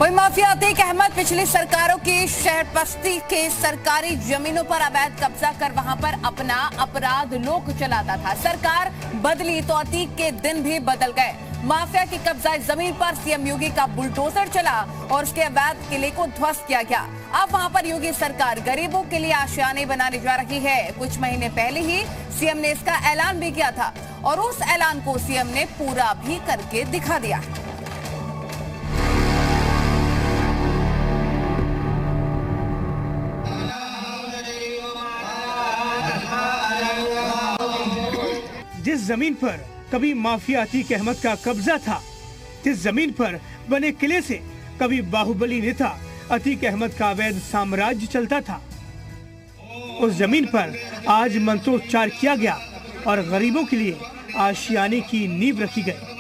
वही माफिया अतीक अहमद पिछली सरकारों की शहर बस्ती के सरकारी जमीनों पर अवैध कब्जा कर वहां पर अपना अपराध लोक चलाता था। सरकार बदली तो अतीक के दिन भी बदल गए। माफिया की कब्जा जमीन पर सीएम योगी का बुलडोजर चला और उसके अवैध किले को ध्वस्त किया गया। अब वहां पर योगी सरकार गरीबों के लिए आशियाने बनाने जा रही है। कुछ महीने पहले ही सीएम ने इसका ऐलान भी किया था और उस ऐलान को सीएम ने पूरा भी करके दिखा दिया। जिस जमीन पर कभी माफिया अतीक अहमद का कब्जा था, जिस जमीन पर बने किले से कभी बाहुबली नेता अतीक अहमद का अवैध साम्राज्य चलता था, उस जमीन पर आज मंत्रोच्चार किया गया और गरीबों के लिए आशियाने की नींव रखी गई।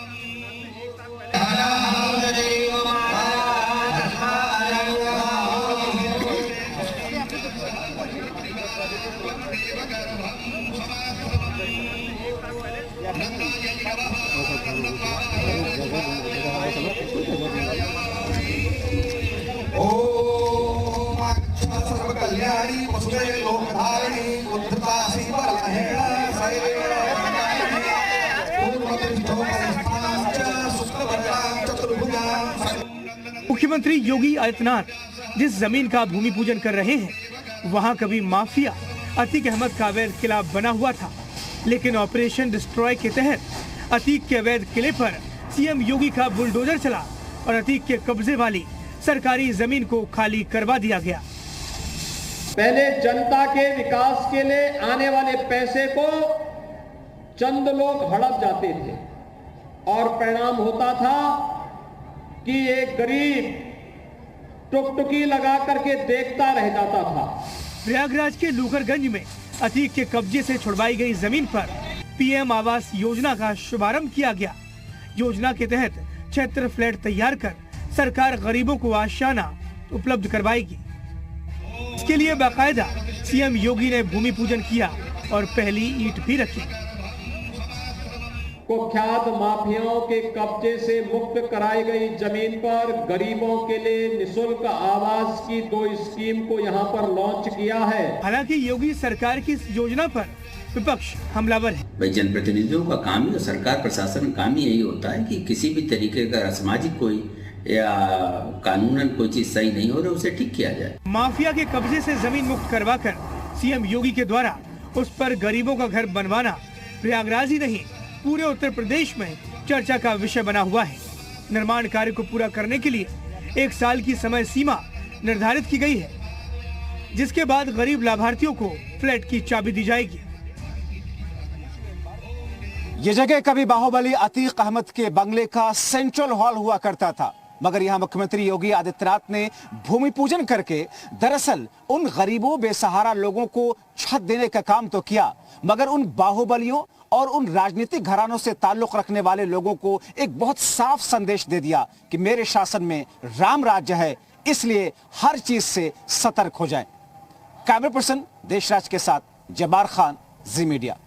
मुख्यमंत्री योगी आदित्यनाथ जिस जमीन का भूमि पूजन कर रहे हैं, वहां कभी माफिया अतीक अहमद का अवैध किला बना हुआ था, लेकिन ऑपरेशन डिस्ट्रॉय के तहत अतीक के अवैध किले पर सीएम योगी का बुलडोजर चला और अतीक के कब्जे वाली सरकारी जमीन को खाली करवा दिया गया। पहले जनता के विकास के लिए आने वाले पैसे को चंद लोग हड़प जाते थे और परिणाम होता था कि एक गरीब टुकटुकी लगा करके देखता रह जाता था। प्रयागराज के लूकरगंज में अतीक के कब्जे से छुड़वाई गई जमीन पर पीएम आवास योजना का शुभारंभ किया गया। योजना के तहत 76 फ्लैट तैयार कर सरकार गरीबों को आशियाना उपलब्ध करवाएगी। इसके लिए बाकायदा सीएम योगी ने भूमि पूजन किया और पहली ईंट भी रखी। कुख्यात माफियाओं के कब्जे से मुक्त कराई गई जमीन पर गरीबों के लिए निःशुल्क आवास की 2 स्कीम को यहां पर लॉन्च किया है। हालांकि योगी सरकार की इस योजना पर विपक्ष हमलावर है। भाई जनप्रतिनिधियों का काम ही और सरकार प्रशासन का काम ही यही होता है कि किसी भी तरीके का असामाजिक कोई या कानूनन कोई चीज सही नहीं हो रहा उसे ठीक किया जाए। माफिया के कब्जे से जमीन मुक्त करवाकर सीएम योगी के द्वारा उस पर गरीबों का घर बनवाना प्रयागराज ही नहीं पूरे उत्तर प्रदेश में चर्चा का विषय बना हुआ है। निर्माण कार्य को पूरा करने के लिए 1 साल की समय सीमा निर्धारित की गई है, जिसके बाद गरीब लाभार्थियों को फ्लैट की चाबी दी जाएगी। ये जगह कभी बाहुबली अतीक अहमद के बंगले का सेंट्रल हॉल हुआ करता था, मगर यहाँ मुख्यमंत्री योगी आदित्यनाथ ने भूमि पूजन करके दरअसल उन गरीबों बेसहारा लोगों को छत देने का काम तो किया, मगर उन बाहुबलियों और उन राजनीतिक घरानों से ताल्लुक रखने वाले लोगों को एक बहुत साफ संदेश दे दिया कि मेरे शासन में राम राज्य है, इसलिए हर चीज से सतर्क हो जाएं। कैमरा पर्सन देशराज के साथ जब्बार खान, जी मीडिया।